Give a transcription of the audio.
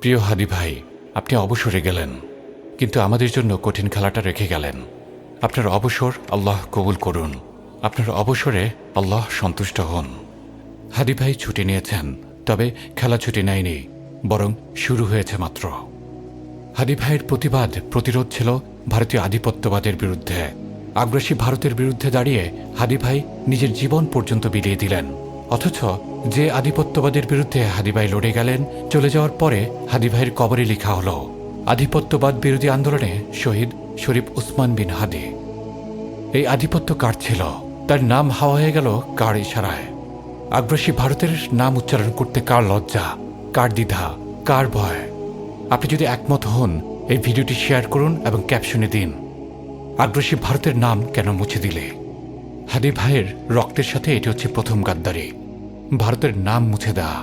প্রিয় হাদি ভাই, আপনি অবসরে গেলেন, কিন্তু আমাদের জন্য কঠিন খেলাটা রেখে গেলেন। আপনার অবসর আল্লাহ কবুল করুন, আপনার অবসরে আল্লাহ সন্তুষ্ট হন। হাদি ভাই ছুটি নিয়েছেন, তবে খেলা ছুটি নেয়নি, বরং শুরু হয়েছে মাত্র। হাদি ভাইয়ের প্রতিবাদ প্রতিরোধ ছিল ভারতীয় আধিপত্যবাদের বিরুদ্ধে। আগ্রাসী ভারতের বিরুদ্ধে দাঁড়িয়ে হাদি ভাই নিজের জীবন পর্যন্ত বিলিয়ে দিলেন। অথচ যে আধিপত্যবাদের বিরুদ্ধে হাদি ভাই লড়ে গেলেন, চলে যাওয়ার পরে হাদি ভাইয়ের কবরে লেখা হলো আধিপত্যবাদ বিরোধী আন্দোলনে শহীদ শরীফ উসমান বিন হাদি। এই আধিপত্য কার ছিল? তার নাম হাওয়া হয়ে গেল কার ইশারায়? আগ্রাসী ভারতের নাম উচ্চারণ করতে কার লজ্জা, কার দ্বিধা, কার ভয়? আপনি যদি একমত হন, এই ভিডিওটি শেয়ার করুন এবং ক্যাপশনে দিন, আগ্রাসী ভারতের নাম কেন মুছে দিলে? হাদি ভাইয়ের রক্তের সাথে এটি হচ্ছে প্রথম গাদ্দারি, ভারতের নাম মুছে দেওয়া।